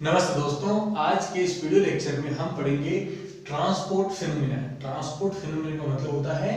नमस्ते दोस्तों, आज के इस वीडियो लेक्चर में हम पढ़ेंगे ट्रांसपोर्ट फिनोमेना। ट्रांसपोर्ट फिनोमेना का मतलब होता है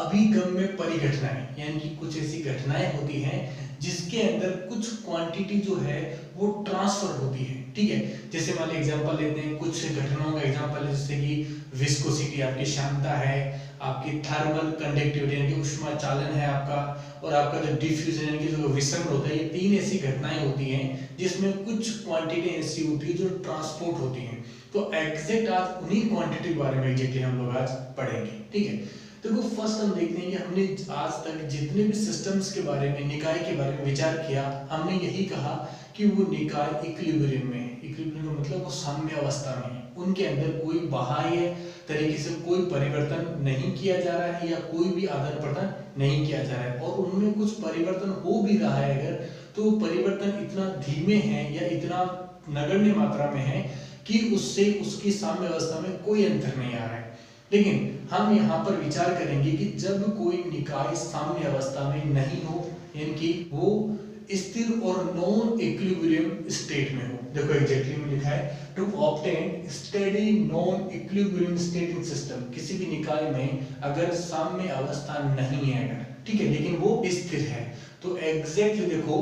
अभिगम्य परिघटनाएं, यानी कि कुछ ऐसी घटनाएं होती हैं जिसके अंदर कुछ क्वांटिटी जो है वो ट्रांसफर होती है। ठीक है, जैसे मान लीजिए एग्जांपल लेते हैं, कुछ घटनाओं का एग्जांपल है, जैसे कि विस्कोसिटी आपकी क्षमता है, आपकी थर्मल कंडक्टिविटी यानी कि ऊष्मा चालन है आपका, और आपका जो डिफ्यूजन यानी कि जो विसरण होता है। ये तीन ऐसी घटनाएं होती हैं जिसमें कुछ क्वांटिटी ऐसी होती है जो ट्रांसपोर्ट होती हैं। तो एग्जैक्ट आज उन्हीं क्वांटिटी के बारे में एग्जैक्टली हम लोग आज पढ़ेंगे। ठीक है, देखो फर्स्ट हम देखते हैं कि हमने आज तक जितने भी सिस्टम्स के बारे में, निकाय के बारे में विचार किया, हमने यही कहा कि वो निकाय इक्विलिब्रियम में है। इक्विलिब्रियम का मतलब वो साम्य अवस्था में है, उनके अंदर कोई बाह्य तरीके से कोई परिवर्तन नहीं किया जा रहा है या कोई भी आदान प्रदान नहीं किया जा रहा है, और उनमें कुछ परिवर्तन हो भी रहा है अगर, तो परिवर्तन इतना धीमे है या इतना नगण्य मात्रा में है कि उससे उसकी साम्य अवस्था में कोई अंतर नहीं आ रहा है। लेकिन हम यहाँ पर विचार करेंगे कि जब कोई निकाय साम्य अवस्था में नहीं हो, यानी कि वो स्थिर और नॉन इक्विलिब्रियम स्टेट में हो। देखो एग्जैक्टली में लिखा है to obtain steady non equilibrium state in system. किसी भी निकाय में अगर साम्य अवस्था नहीं है अगर, ठीक है, लेकिन वो स्थिर है, तो एग्जैक्टली देखो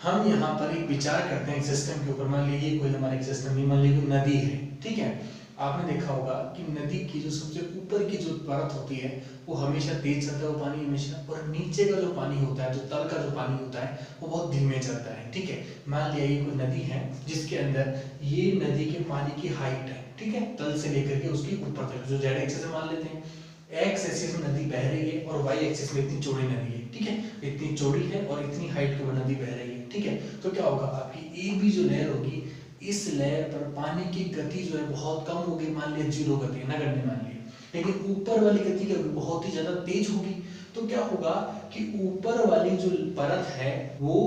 हम यहाँ पर एक विचार करते हैं सिस्टम के ऊपर। मान लीजिए कोई हमारा एक सिस्टम, मान लीजिए कोई नदी है। ठीक है, आपने देखा होगा कि नदी की जो सबसे ऊपर की जो परत होती है वो हमेशा तेज चलता है वो पानी हमेशा, और नीचे का जो पानी होता है, जो तल का जो पानी होता है, वो बहुत धीमे चलता है। ठीक है, मान लिया ये कोई नदी है जिसके अंदर ये नदी के पानी की हाइट है, ठीक है, तल से लेकर के उसकी ऊपर तक, जो जेड एक्सिस मान लेते हैं, एक्स एक्सिस में नदी बह रही है और वाई एक्सिस में इतनी चौड़ी नदी है। ठीक है, इतनी चौड़ी है और इतनी हाइट की वो नदी बह रही है। ठीक है, तो क्या होगा, आपकी एक भी जो लहर होगी, इस लहर पर पानी की गति जो है बहुत कम होगी, मान लिया 0 गति है, नगण्य मान लिया। लेकिन ऊपर वाली गति क्या होगी, बहुत ही ज्यादा तेज होगी। तो क्या होगा कि ऊपर वाली जो परत है वो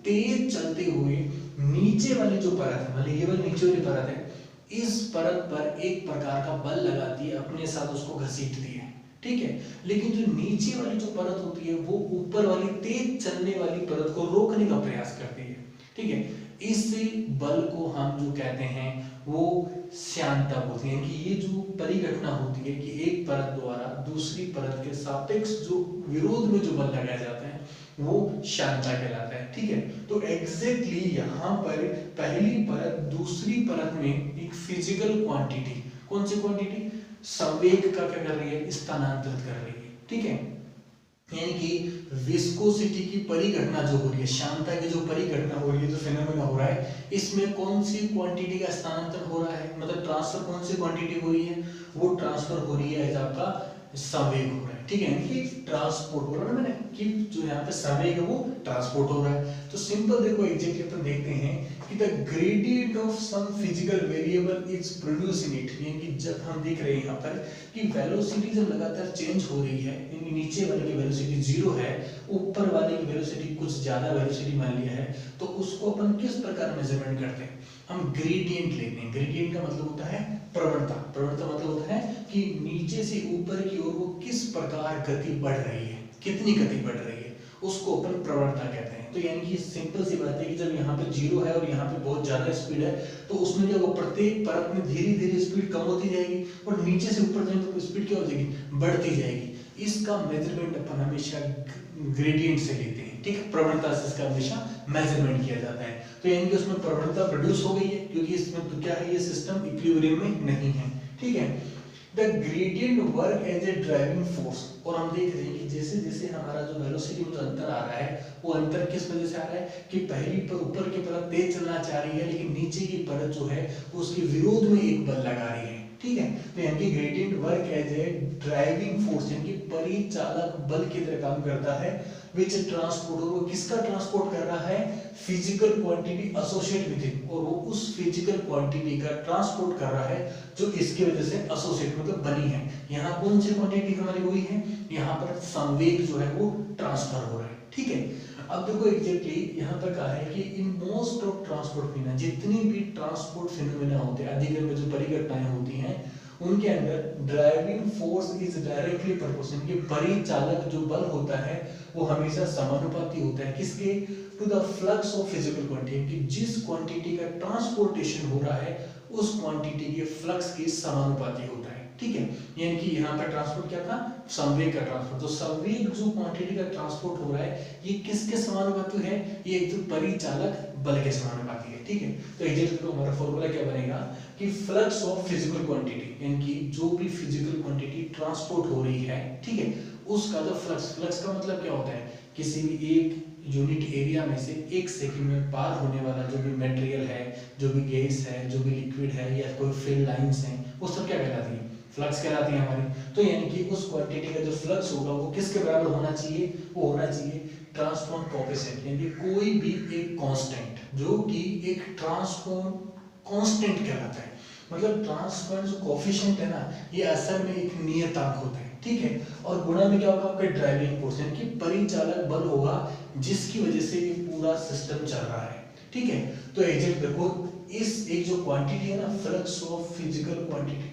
तेज चलते हुए नीचे वाली जो परत है, मान लीजिए ये वाली नीचे वाली परत है, इस परत पर एक प्रकार का बल लगाती है, अपने साथ उसको घसीटती है। ठीक है, लेकिन जो नीचे वाली जो परत होती है वो ऊपर वाली तेज चलने वाली परत को रोकने का प्रयास करती है। ठीक है, इस बल को हम जो कहते हैं वो श्यानता बोलते हैं, कि ये जो परिघटना होती है कि एक परत द्वारा दूसरी परत के सापेक्ष जो विरोध में जो बल लगाया जाता है वो श्यानता कहलाता है। ठीक है, तो एग्जैक्टली यहाँ पर पहली परत दूसरी परत में एक फिजिकल क्वांटिटी, कौन सी क्वांटिटी, संवेग का क्या कर रही है, स्थानांतरित कर रही है। ठीक है, यानी कि विस्कोसिटी की परिघटना जो हो रही है, श्यानता की जो परिघटना हो रही है, जो फिनोमेना हो रहा है, इसमें कौन सी क्वांटिटी का स्थानांतरण हो रहा है, मतलब ट्रांसफर कौन सी क्वांटिटी हो रही है, वो ट्रांसफर हो रही है आपका संवेग हो रहा है। ठीक है, यानी कि ट्रांसपोर्ट हो रहा है ना मैंने, कि जो यहाँ पे संवेग है वो ट्रांसपोर्ट हो रहा है। तो सिंपल देखो एग्जैक्टली अपन देखते हैं कि the gradient of some physical variable is produce in it, यानी कि जब हम देख रहे हैं यहाँ पर कि वेलोसिटी जब लगातार चेंज हो रही है, यानी नीचे वाले की वेलोसिटी 0 है, ऊपर वाले की वेलोसिटी कुछ ज्यादा वेलोसिटी मान लिया है, तो उसको अपन किस प्रकार मेजरमेंट करते हैं, हम ग्रेडियंट लेते हैं। ग्रेडियंट का मतलब होता है प्रवणता। प्रवणता मतलब होता है कि नीचे से ऊपर की ओर वो किस प्रकार गति बढ़ रही है, कितनी गति बढ़ रही है, उसको अपन प्रवणता कहते हैं। तो यानी कि सिंपल सी बात है कि जब यहाँ पे 0 है और यहाँ पे बहुत ज्यादा स्पीड है, तो उसमें क्या होगा, प्रत्येक परत में धीरे धीरे स्पीड कम होती जाएगी और नीचे से ऊपर जाए तो स्पीड क्या हो जाएगी, बढ़ती जाएगी। इसका मेजरमेंट अपन हमेशा ग्रेडियंट से लेते हैं। ठीक है, प्रवणता से इसका हमेशा मेजरमेंट किया जाता है। तो यानी कि उसमें प्रवणता प्रोड्यूस हो गई है, क्योंकि इसमें तो क्या है, ये सिस्टम इक्विलिब्रियम में नहीं है। ठीक है, the gradient work as a driving force, और हम देख रहे हैं कि जैसे जैसे हमारा जो वेलोसिटी में जो अंतर आ रहा है, वो अंतर किस वजह से आ रहा है कि पहली पर ऊपर की परत तेज चलना चाह रही है, लेकिन नीचे की परत जो है वो उसके विरोध में एक बल लगा रही है। ठीक है, तो यानी कि gradient work as a driving force, यानी कि परिचालक बल की तरह काम करता है, विच ट्रांसपोर्ट, वो किसका ट्रांसपोर्ट कर रहा है, physical quantity associate with it, और वो उस फिजिकल क्वांटिटी का ट्रांसपोर्ट कर रहा है जो इसकी वजह से एसोसिएट मतलब बनी है। यहाँ कौन सी क्वांटिटी हमारी हुई है, यहाँ पर संवेग जो है वो ट्रांसफर हो रहा है। ठीक है, अब देखो एग्जैक्टली यहाँ पर कहा है कि in most of transport phenomena, जितनी भी ट्रांसपोर्ट फिनोमेना होते हैं, अधिकतर में जो परिघटनाएं होती हैं, उनके अंदर driving force is directly proportional, कि परिचालक जो बल होता है वो हमेशा समानुपाती होता है किसके, to the flux of physical quantity, कि जिस क्वांटिटी का ट्रांसपोर्टेशन हो रहा है उस क्वांटिटी के फ्लक्स के समानुपाती होता है। ठीक है, यानी कि यहाँ पर ट्रांसपोर्ट क्या था, संवेग का ट्रांसपोर्ट। तो संवेग जो क्वांटिटी का ट्रांसपोर्ट हो रहा है ये किसके समानुपाती है, ये एक तो परिचालक बल के समानुपाती है। ठीक है, तो एग्जैक्ट तो हमारा फॉर्मूला क्या बनेगा कि फ्लक्स ऑफ फिजिकल क्वांटिटी, यानी कि जो भी फिजिकल क्वांटिटी ट्रांसपोर्ट हो रही है, ठीक है, उसका जो फ्लक्स का मतलब क्या होता है, किसी भी एक यूनिट एरिया में से एक सेकंड में पार होने वाला जो भी मटेरियल है, जो भी गैस है, जो भी लिक्विड है या कोई फील्ड लाइंस हैं, वो सब क्या कहलाती है, फ्लक्स कहलाती है हमारी। तो यानी कि उस क्वांटिटी का जो फ्लक्स होगा वो किसके बराबर होना चाहिए, वो होना चाहिए ट्रांसपोर्ट कोएफिशिएंट, यानी कोई भी एक कांस्टेंट जो कि एक ट्रांसपोर्ट कांस्टेंट कहलाता है। मतलब ट्रांसपोर्ट जो कोएफिशिएंट है ना, ये असल में एक नियतांक होता है। ठीक है, और गुणा में क्या होगा आपका ड्राइविंग फोर्स, यानी कि परिचालक बल होगा जिसकी वजह से ये पूरा सिस्टम चल रहा है। ठीक है, तो एग्जैक्ट देखो इस एक जो क्वांटिटी है ना, flux of physical quantity,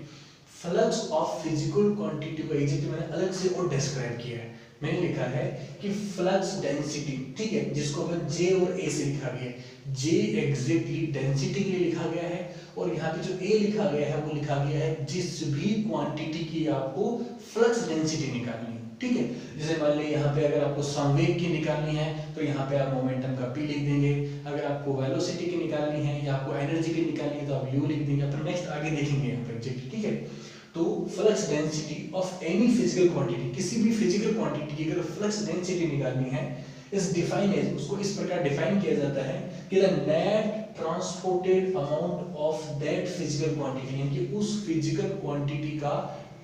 flux of physical quantity को एग्जैक्ट मैंने अलग से और डिस्क्राइब किया है। मैंने लिखा है कि फ्लक्स डेंसिटी, ठीक है, जिसको अपन J और A से लिखा गया है। J एग्जैक्टली डेंसिटी के लिए लिखा गया है और यहाँ पे जो A लिखा गया है वो लिखा गया है जिस भी क्वांटिटी की आपको फ्लक्स डेंसिटी निकालनी है। ठीक है, जैसे मान लीजिए यहाँ पे अगर आपको संवेग की निकालनी है तो यहाँ पे आप मोमेंटम का P लिख देंगे, अगर आपको वेलोसिटी की निकालनी है या आपको एनर्जी की निकालनी है तो आप U लिख देंगे। अपन नेक्स्ट आगे देखेंगे यहाँ पे एग्जैक्टली। ठीक है, तो flux density of any physical quantity, किसी भी फिजिकल क्वांटिटी की अगर फ्लक्स डेंसिटी निकालनी है इस डिफाइन एज, उसको इस प्रकार डिफाइन किया जाता है कि the net transported amount of that physical quantity, यानी कि उस फिजिकल क्वांटिटी का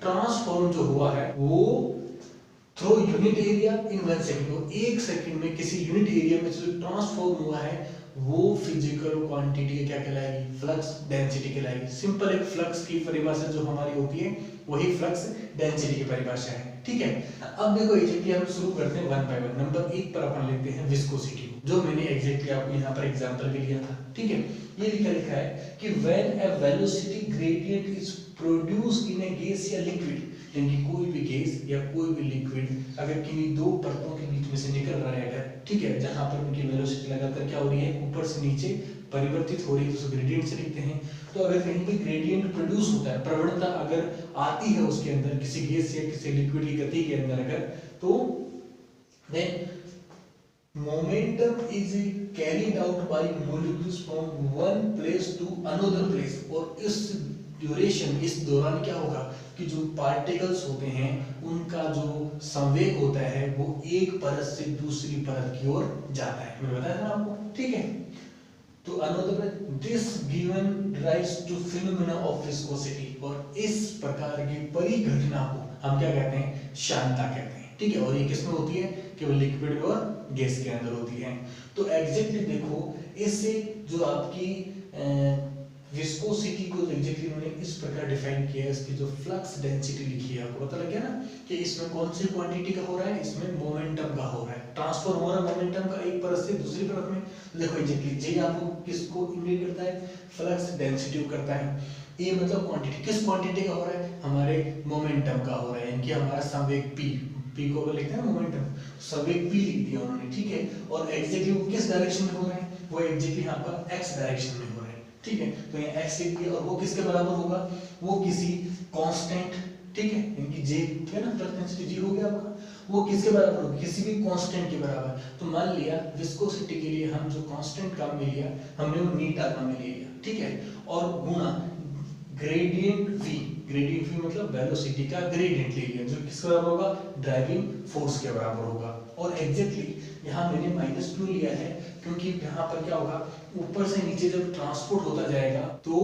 ट्रांसफॉर्म जो हुआ है वो through unit area in 1 second, वो 1 सेकंड में किसी यूनिट एरिया में जो ट्रांसफॉर्म हुआ है वो फिजिकल क्वांटिटी क्या कहलाएगी, फ्लक्स डेंसिटी कहलाएगी। सिंपल एक फ्लक्स की परिभाषा जो हमारी होती है वही फ्लक्स डेंसिटी की परिभाषा है। ठीक है, अब देखो एग्जैक्टली हम शुरू करते हैं 1 बाय 1। नंबर 1 पर अपन लेते हैं विस्कोसिटी, जो मैंने एग्जैक्टली आपको यहाँ पर एग्जांपल भी लिया था। ठीक है, ये लिखा है कि when a velocity gradient is produced in a gas या लिक्विड, यानी कि कोई भी गैस या कोई भी लिक्विड अगर किन्हीं दो परतों के बीच में से निकल रहा है अगर, ठीक है, जहां पर उनकी वेलोसिटी लगातार क्या हो रही है, ऊपर से नीचे परिवर्तित हो रही है, तो उसे ग्रेडियंट से लिखते हैं। तो अगर कहीं भी ग्रेडियंट प्रोड्यूस होता है, प्रवणता अगर आती है उसके अंदर किसी गैस या किसी लिक्विड की गति के अंदर अगर, तो then momentum is carried out by molecules from one place to another place। और इस ड्यूरेशन, इस दौरान क्या होगा कि जो पार्टिकल्स होते हैं उनका जो संवेग होता है वो एक परत से दूसरी परत की ओर जाता है, मैंने बताया था आपको। ठीक है, तो another this given rise to phenomena of viscosity, और इस प्रकार की परिघटना को हम क्या कहते हैं, श्यानता कहते हैं। ठीक है, और ये किसमें होती है, केवल लिक्विड और गैस के अंदर होती है। तो एग्जैक्टली देखो इससे जो आपकी विस्कोसिटी को एग्जैक्टली उन्होंने इस प्रकार डिफाइन किया है, इसकी जो फ्लक्स डेंसिटी लिखी है आपको पता लग गया ना कि इसमें कौन सी क्वांटिटी का हो रहा है, इसमें मोमेंटम का हो रहा है, ट्रांसफर हो रहा है मोमेंटम का एक परत से दूसरी परत में। देखो एग्जैक्टली जे आपको किसको इंडिकेट करता है, फ्लक्स डेंसिटी को करता है। ए मतलब क्वांटिटी, किस क्वांटिटी का हो रहा है, हमारे मोमेंटम का हो रहा है, यानी कि हमारा संवेग p को अगर लिखते हैं ना मोमेंटम, संवेग p लिख दिया उन्होंने। ठीक है, और एग्जैक्टली वो किस डायरेक्शन में हो रहा है, वो एग्जैक्टली यहाँ पर x डायरेक्शन में हो रहा है। ठीक है, तो यहाँ x लिख दिया और वो किसके बराबर होगा, वो किसी कांस्टेंट, ठीक है, यानी j है ना, फ्लक्स डेंसिटी g हो गया आपका, वो किसके बराबर होगा, किसी भी कांस्टेंट के बराबर। तो मान लिया विस्कोसिटी के लिए हम जो कांस्टेंट काम में लिया हमने वो नीटा काम में ले लिया। ठीक है, और गुणा ग्रेडियंट v, ग्रेडियंट v मतलब वेलोसिटी का ग्रेडियंट ले लिया जो किसके बराबर होगा, ड्राइविंग फोर्स के बराबर होगा। और एग्जैक्टली यहाँ मैंने माइनस क्यों लिया है, क्योंकि यहाँ पर क्या होगा, ऊपर से नीचे जब ट्रांसपोर्ट होता जाएगा तो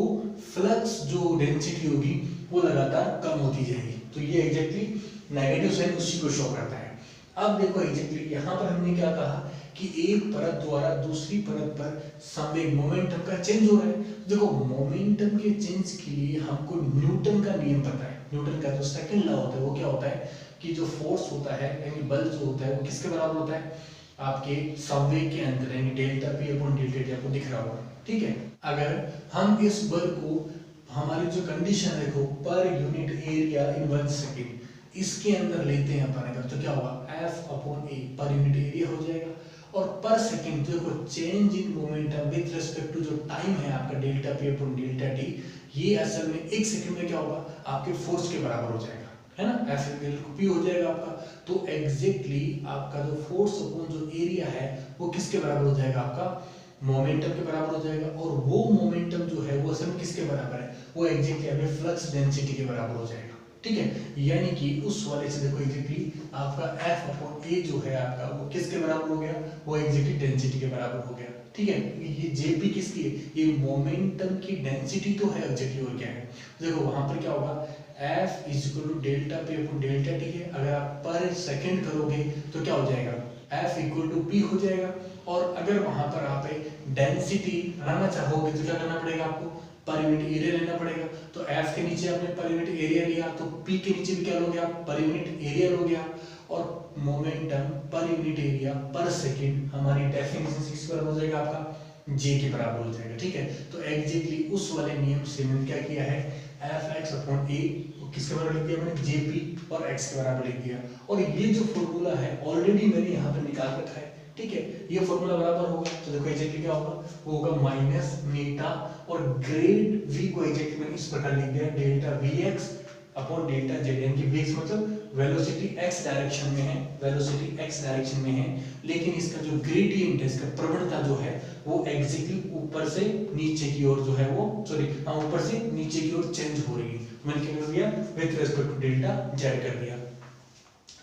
फ्लक्स जो डेंसिटी होगी वो लगातार कम होती जाएगी। तो ये एग्जैक्टली नेगेटिव साइन उसी को शो करता है। अब देखो एग्जैक्टली यहाँ पर हमने क्या कहा कि एक परत द्वारा दूसरी परत पर संवेग मोमेंटम का चेंज हो रहा है। देखो मोमेंटम के चेंज के लिए हमको न्यूटन का नियम पता है, न्यूटन का जो सेकंड लॉ होता है वो क्या होता है कि जो फोर्स होता है यानी बल जो होता है वो किसके बराबर होता है, आपके संवेग के अंतर यानी delta p upon delta t आपको दिख रहा होगा। ठीक है, अगर हम इस बल को हमारी जो कंडीशन है देखो per unit area in 1 second, इसके अंदर लेते हैं अपन अगर, तो क्या होगा एफ अपॉन ए पर यूनिट एरिया हो जाएगा। और पर सेकेंड देखो change in momentum with respect to जो टाइम है आपका delta P upon delta T, ये असल में 1 सेकेंड में क्या होगा आपके फोर्स के बराबर हो जाएगा, है ना, एफ पी हो जाएगा आपका। तो एग्जैक्टली आपका जो फोर्स अपॉन जो एरिया है वो किसके बराबर हो जाएगा, आपका मोमेंटम के बराबर हो जाएगा। और वो मोमेंटम जो है वो असल में किसके बराबर है, वो एग्जैक्टली हमें फ्लक्स डेंसिटी के बराबर हो जाएगा, ठीक है। यानी कि उस वाले से देखो एग्जैक्टली आपका एफ अपॉन ए जो है आपका वो किसके बराबर हो गया, वो एग्जैक्टली डेंसिटी के बराबर हो गया, ठीक है। ये जेपी किसकी है, ये मोमेंटम की डेंसिटी तो है एग्जैक्टली, और क्या है देखो वहां पर क्या होगा F is equal to delta P upon delta T है। अगर आप पर सेकेंड करोगे तो क्या हो जाएगा एफ इक्वल टू पी हो जाएगा। और अगर वहां पर आप डेंसिटी लाना चाहोगे तो क्या करना पड़ेगा आपको, पर यूनिट एरिया लेना पड़ेगा। तो एफ के नीचे आपने पर यूनिट एरिया लिया तो पी के नीचे भी क्या लोगे आप, पर यूनिट एरिया लोगे आप। और मोमेंटम पर यूनिट एरिया पर सेकंड हमारी डेफिनेशन किस बराबर हो जाएगा आपका, जे के बराबर हो जाएगा, ठीक है। तो एग्जैक्टली उस वाले नियम से मैंने क्या किया है एफ एक्स अपॉन ए किसके बराबर लिख दिया मैंने, जेपी और एक्स के बराबर लिख दिया। और ये जो फॉर्मूला है ऑलरेडी मैंने यहाँ पे निकाल रखा है, ठीक है। ये फॉर्मूला बराबर होगा तो देखो एग्जैक्टली क्या होगा, वो होगा माइनस नीटा और ग्रेड v को एग्जैक्टली मैंने इस प्रकार लिख दिया delta vx upon delta z, यानी कि vx मतलब वेलोसिटी x डायरेक्शन में है, वेलोसिटी x डायरेक्शन में है, लेकिन इसका जो ग्रेडियंट है, इसका प्रवणता जो है वो एग्जैक्टली ऊपर से नीचे की ओर जो है वो सॉरी हाँ ऊपर से नीचे की ओर चेंज हो रही है। मैंने क्या कर दिया with respect to delta z कर दिया।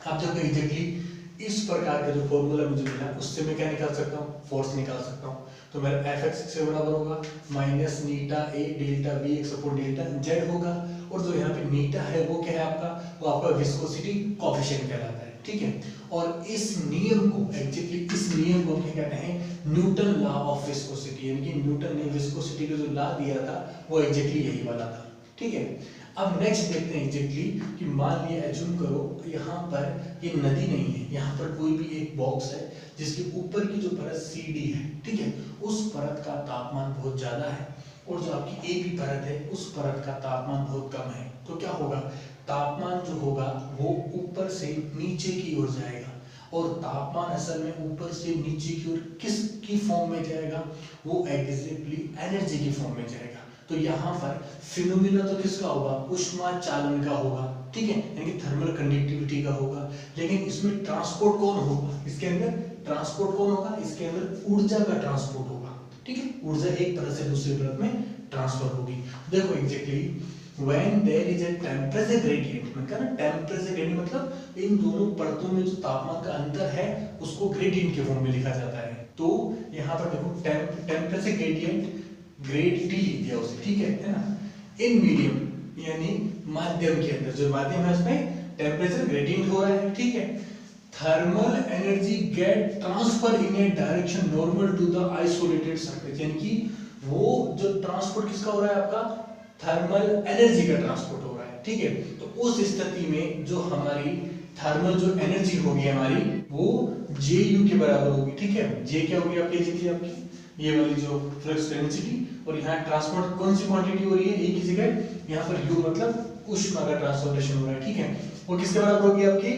अब देखो एग्जैक्टली इस प्रकार का जो फॉर्मूला मुझे मिला उससे मैं क्या निकाल सकता हूँ, फोर्स निकाल सकता हूँ। तो मेरा एफ एक्स से बराबर होगा minus eta A delta B X upon delta Z होगा। और जो यहाँ पे नीटा है वो क्या है आपका, वो आपका विस्कोसिटी कोएफिशिएंट कहलाता है, ठीक है। और इस नियम को एग्जैक्टली इस नियम को क्या कहते हैं, न्यूटन लॉ ऑफ विस्कोसिटी, यानी कि न्यूटन ने विस्कोसिटी का जो लॉ दिया था वो एग्जैक्टली यही वाला था, ठीक है। अब नेक्स्ट देखते हैं एग्जैक्टली कि मान लिया एज्यूम करो यहाँ पर ये नदी नहीं है, यहाँ पर कोई भी एक बॉक्स है जिसके ऊपर की जो परत CD है, ठीक है, उस परत का तापमान बहुत ज्यादा है और जो आपकी AB परत है उस परत का तापमान बहुत कम है। तो क्या होगा, तापमान जो होगा वो ऊपर से नीचे की ओर जाएगा। और तापमान असल में ऊपर से नीचे की ओर किसकी फॉर्म में जाएगा, वो एग्जैक्टली एनर्जी की फॉर्म में जाएगा। तो यहाँ पर फिनोमिना तो किसका होगा, ऊष्मा चालन का होगा, ठीक है, यानी कि थर्मल कंडक्टिविटी का होगा। लेकिन इसमें ट्रांसपोर्ट कौन होगा, इसके अंदर ट्रांसपोर्ट कौन होगा, इसके अंदर ऊर्जा का ट्रांसपोर्ट होगा, ठीक है, ऊर्जा एक परत से दूसरी परत में ट्रांसफर होगी। देखो exactly when there is a temperature gradient, मतलब टेम्परेचर ग्रेडियंट मतलब इन दोनों परतों में जो तापमान का अंतर है उसको ग्रेडियंट के फॉर्म में लिखा जाता है। तो यहाँ पर देखो टेम्परेचर ग्रेडियंट ग्रेड टी लिख दिया उसे, ठीक है ना। इन मीडियम यानी माध्यम के अंदर, जो माध्यम है उसमें टेम्परेचर ग्रेडियंट हो रहा है, ठीक है। Thermal energy get transfer in a direction normal to the isolated surface, यानी कि वो जो ट्रांसपोर्ट किसका हो रहा है, आपका थर्मल एनर्जी का ट्रांसपोर्ट हो रहा है, ठीक है। तो उस स्थिति में जो हमारी थर्मल जो एनर्जी होगी हमारी वो Ju के बराबर होगी, ठीक है। J क्या होगी आपकी ये वाली जो फ्लक्स डेंसिटी, और यहाँ ट्रांसपोर्ट कौन सी क्वांटिटी हो रही है एक ही जगह, यहाँ पर U मतलब ऊष्मा का ट्रांसपोर्टेशन हो रहा है, ठीक है। वो किसके बराबर होगी आपकी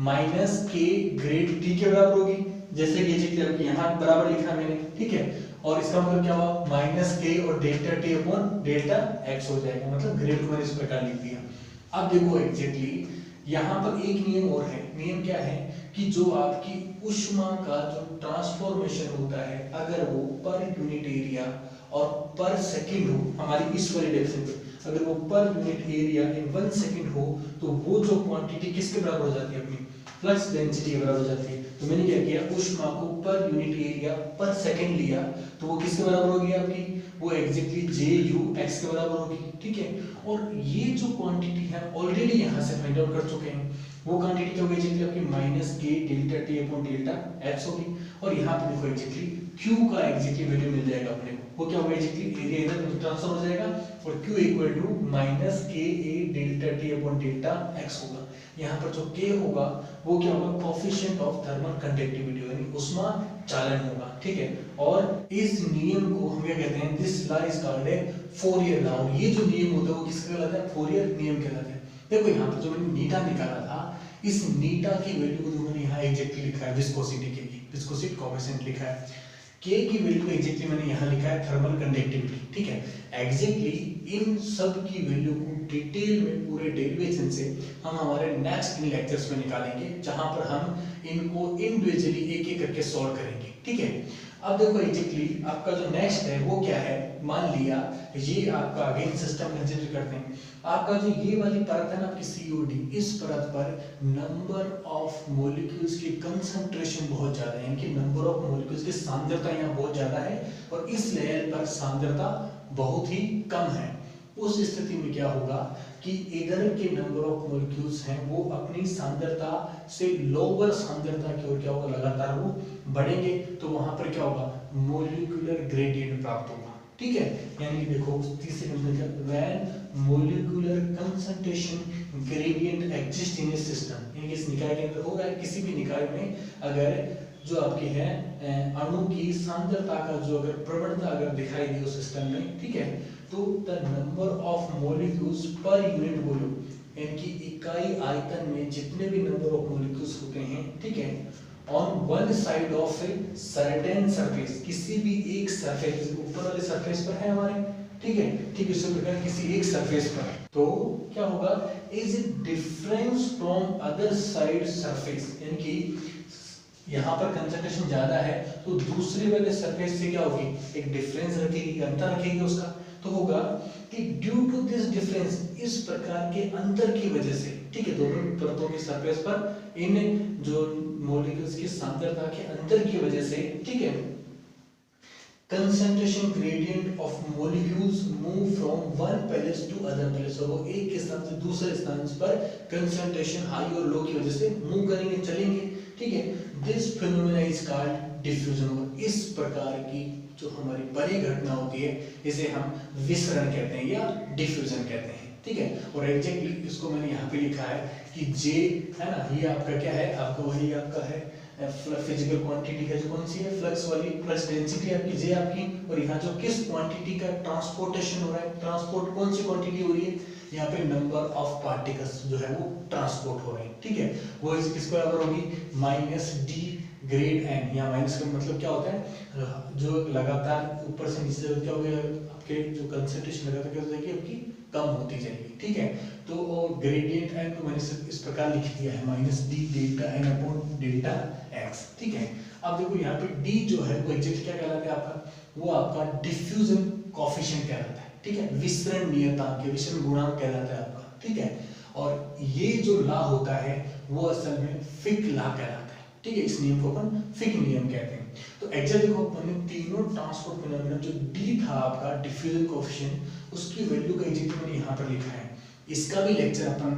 माइनस के ग्रेड टी के बराबर होगी, जैसे कि आपकी यहाँ बराबर लिखा मैंने, ठीक है। और इसका मतलब क्या हुआ माइनस के और delta T upon delta x हो जाएगा, मतलब ग्रेड को मैंने इस प्रकार लिख दिया। अब देखो एग्जैक्टली यहाँ पर एक नियम और है, नियम क्या है कि जो आपकी ऊष्मा का जो ट्रांसफॉर्मेशन होता है अगर वो पर यूनिट एरिया और पर सेकंड हो, हमारी इस वाली डायरेक्शन पे अगर वो per unit area in 1 second हो तो वो जो क्वांटिटी किसके बराबर हो जाती है, अपनी फ्लक्स डेंसिटी के बराबर हो जाती है। तो मैंने क्या किया ऊष्मा को पर यूनिट एरिया पर सेकंड लिया तो वो किसके बराबर होगी आपकी, वो एग्जैक्टली Ju(x) के बराबर होगी, ठीक है। और ये जो क्वांटिटी है ऑलरेडी यहाँ से फाइंड आउट कर चुके हैं, वो क्वांटिटी क्या होगी एग्जैक्टली आपकी माइनस के delta T upon delta x होगी। और यहाँ पे देखो एग्जैक्टली Q का एग्जैक्टली वैल्यू मिल जाएगा अपने को, वो क्या होगा, एग्जैक्टली एरिया इधर ट्रांसफर हो जाएगा और Q equal to minus K A delta T upon delta X होगा। यहाँ पर जो K होगा वो क्या होगा, कोफिशिएंट ऑफ थर्मल कंडक्टिविटी यानी ऊष्मा चालन होगा, ठीक है। और इस नियम को हम क्या कहते हैं, this law is called a Fourier law. और ये जो नियम होता है वो किसका कहलाता है, फोरियर नियम कहलाता है। देखो यहाँ पर जो मैंने नीटा निकाला था, इस नीटा की वैल्यू को जो मैंने यहाँ एग्जैक्टली लिखा है विस्कोसिटी के लिए, विस्कोसिटी कोएफिशिएंट लिखा है। K की वैल्यू एग्जैक्टली मैंने यहाँ लिखा है थर्मल कंडक्टिविटी, ठीक है। एग्जैक्टली इन सब की वैल्यू को डिटेल में पूरे डेरिवेशन से हम हमारे नेक्स्ट इन लेक्चर्स में निकालेंगे, जहां पर हम इनको इंडिविजुअली एक एक करके सॉल्व करेंगे, ठीक है। अब देखो एग्जैक्टली आपका जो नेक्स्ट है वो क्या है, मान लिया ये आपका अगेन सिस्टम कंसीडर करते हैं। आपका जो ये वाली परत है ना आपकी COD, इस परत पर नंबर ऑफ मॉलिक्यूल्स की कंसंट्रेशन बहुत ज्यादा है, यानी कि नंबर ऑफ मॉलिक्यूल्स की सांद्रता यहाँ बहुत ज्यादा है और इस लेयर पर सांद्रता बहुत ही कम है। उस स्थिति में क्या होगा कि इधर के नंबर ऑफ मॉलिक्यूल्स हैं वो अपनी सांद्रता से लोअर सांद्रता की ओर क्या होगा, लगातार वो बढ़ेंगे, तो वहां पर क्या होगा, मॉलिक्यूलर ग्रेडियंट प्राप्त होगा, ठीक है। यानी देखो तीसरे नंबर का, when molecular concentration gradient exist in A system, यानी इस निकाय के अंदर होगा, किसी भी निकाय में अगर जो आपकी है अणु की सांद्रता का जो अगर प्रवणता अगर दिखाई दे उस सिस्टम में, ठीक है, तो the number of molecules per unit volume, यानी कि इकाई आयतन में जितने भी नंबर ऑफ मॉलिक्यूल्स होते हैं, ठीक है, on one side of a certain surface, किसी भी एक सरफेस, ऊपर वाले सरफेस पर है हमारे, ठीक है, ठीक इसी प्रकार किसी एक सरफेस पर, तो क्या होगा, is it difference from other side surface, यानी कि यहाँ पर कंसंट्रेशन ज्यादा है तो दूसरे वाले सरफेस से क्या होगी, एक डिफरेंस रखेगी, अंतर रखेगी उसका, तो होगा कि ड्यू टू दिस डिफरेंस, इस प्रकार के अंतर की वजह से, ठीक है, दोनों परतों की सरफेस पर इन जो मॉलिक्यूल्स की सांद्रता के अंतर की वजह से, ठीक है, concentration gradient of molecules move from one place to other place, और वो एक स्थान से दूसरे स्थान पर कंसंट्रेशन हाई और लो की वजह से मूव करेंगे, चलेंगे, ठीक है। This phenomena is called diffusion. इस प्रकार की जो हमारी बड़ी घटना होती है इसे हम विसरण कहते हैं या डिफ्यूजन कहते हैं, ठीक है। और एग्जैक्टली इसको मैंने यहाँ पे लिखा है कि J है ना, ये आपका क्या है, आपका वही आपका है फिजिकल क्वांटिटी का जो कौन सी है, फ्लक्स वाली, प्लस डेंसिटी आपकी J आपकी, और यहाँ जो किस क्वांटिटी का ट्रांसपोर्टेशन हो रहा है, ट्रांसपोर्ट कौन सी क्वांटिटी हो रही है, यहाँ पे नंबर ऑफ पार्टिकल्स जो है वो ट्रांसपोर्ट हो रहे हैं, ठीक है, वो किसके बराबर होगी, माइनस डी ग्रेड एन। यहाँ माइनस का मतलब क्या होता है, जो लगातार ऊपर से नीचे क्या हो गया, आपके जो कंसंट्रेशन लगातार क्या हो जाएगी आपकी कम होती जाएगी, ठीक है। तो और ग्रेडियंट एन तो मैंने इस प्रकार लिख दिया है, minus D delta N upon delta X, ठीक है। अब देखो यहाँ पे डी जो है वो एग्जैक्ट क्या कहलाता है आपका, वो आपका डिफ्यूजन कोएफिशिएंट कहलाता है, ठीक है, विसरण नियतांक, विसरण गुणांक कहलाता है आपका, ठीक है। और ये जो लॉ होता है वो असल में फिक लॉ कहलाता है, ठीक है, इस नियम को अपन फिक नियम कहते हैं। तो एग्जैक्ट देखो अपने तीनों ट्रांसपोर्ट फिनोमेना जो डी था आपका डिफ्यूजन कोएफिशिएंट, उसकी वैल्यू का एग्जैक्ट मैंने यहाँ पर लिखा है। इसका भी लेक्चर अपन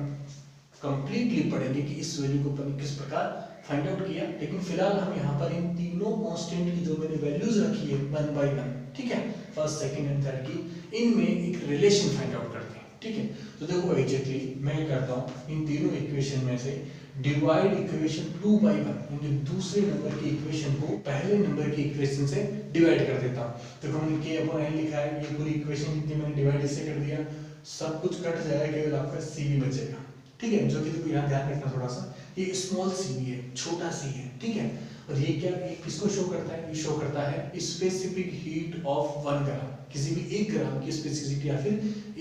कंप्लीटली पढ़ेंगे कि इस वैल्यू को अपन किस प्रकार फाइंड आउट किया, लेकिन फिलहाल हम यहाँ पर इन तीनों कांस्टेंट की जो मैंने वैल्यूज रखी है वन बाय वन, ठीक है, फर्स्ट सेकंड एंड थर्ड की, इनमें एक रिलेशन फाइंड आउट करते हैं, ठीक है। तो देखो एग्जैक्टली मैं क्या करता हूँ, इन तीनों इक्वेशन में से डिवाइड इक्वेशन 2 by 1, यानी दूसरे नंबर की इक्वेशन को पहले नंबर की इक्वेशन से डिवाइड कर देता हूँ। तो हमने k अपॉन n लिखा है, ये पूरी इक्वेशन जितनी मैंने डिवाइड इससे कर दिया, सब कुछ कट जाएगा, केवल आपका c भी बचेगा, ठीक है, जो कि देखो यहाँ ध्यान रखना थोड़ा सा, ये स्मॉल c भी है, छोटा c है, ठीक है। और ये क्या, ये किसको शो करता है, ये शो करता है स्पेसिफिक हीट ऑफ 1 ग्राम, किसी भी 1 ग्राम की स्पेसिफिसिटी या फिर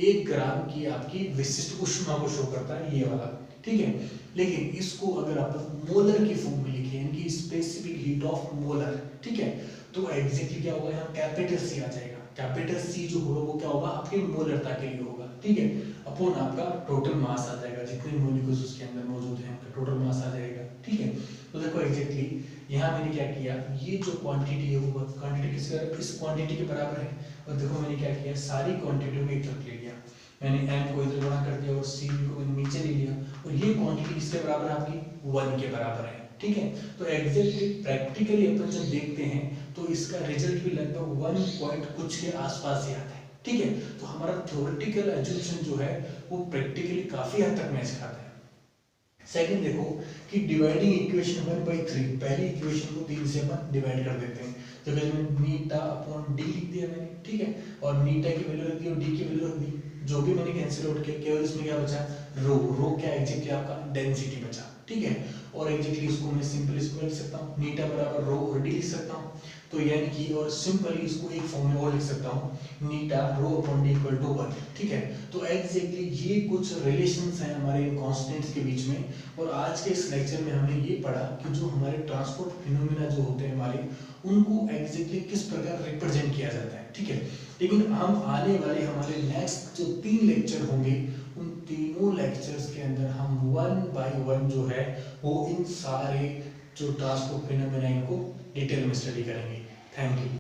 1 ग्राम की आपकी विशिष्ट ऊष्मा को शो करता है, ये वाला, ठीक है। लेकिन इसको अगर आप मोलर की फॉर्म में लिखें, यानी कि स्पेसिफिक हीट ऑफ मोलर, ठीक है, तो एग्जैक्टली क्या होगा, यहाँ कैपिटल C आ जाएगा। कैपिटल C जो होगा वो क्या होगा, आपकी मोलरता के लिए होगा, ठीक है, अपॉन आपका टोटल मास आ जाएगा, जितने मॉलिक्यूल्स उसके अंदर मौजूद हैं आपका टोटल मास आ जाएगा, ठीक है। तो देखो एग्जैक्टली यहाँ मैंने क्या किया, ये जो क्वांटिटी है वो क्वांटिटी इस क्वांटिटी के बराबर है, और देखो मैंने क्या किया, सारी क्वांटिटी को एक तरफ ले लिया, मैंने m को इधर गुणा कर दिया और c को मैंने नीचे ले लिया, और ये क्वांटिटी किसके बराबर है आपकी 1 के बराबर है, ठीक है। तो एग्जैक्टली प्रैक्टिकली अपन जब देखते हैं तो इसका रिजल्ट भी लगभग 1 पॉइंट कुछ के आसपास ही आता है। ठीक है, तो हमारा थ्योरेटिकल एजुकेशन जो है वो प्रैक्टिकली काफी हद तक मैच खाता है। सेकंड देखो कि डिवाइडिंग इक्वेशन 1/3, पहली इक्वेशन को 3 से अपन डिवाइड कर देते हैं। तो मैंने नीटा अपॉन डी लिख दिया मैंने, ठीक है, और नीटा की वैल्यू रख दी और डी की वैल्यू रख दी। जो भी मैंने कैंसिल आउट किया, केवल इसमें क्या बचा, रो। रो क्या एग्जैक्टली आपका डेंसिटी बचा, ठीक है, और एग्जैक्टली इसको मैं सिंपल इसको लिख सकता हूँ, नीटा बराबर रो और डी लिख सकता हूँ। तो यानी कि और सिंपली इसको एक फॉर्म में और लिख सकता हूँ, eta rho upon D equal to 1, ठीक है। तो एग्जैक्टली ये कुछ रिलेशंस हैं हमारे इन कांस्टेंट्स के बीच में। और आज के इस लेक्चर में हमने ये पढ़ा कि जो हमारे ट्रांसपोर्ट फिनोमेना जो होते हैं हमारे, उनको एग्जैक्टली किस प्रकार रिप्रेजेंट किया जाता है, ठीक है। लेकिन हम आने वाले हमारे नेक्स्ट जो 3 लेक्चर होंगे, उन तीनों लेक्चर्स के अंदर हम 1 बाय 1 जो है वो इन सारे जो ट्रांसपोर्ट फिनोमेना इनको डिटेल में स्टडी करेंगे। Thank you.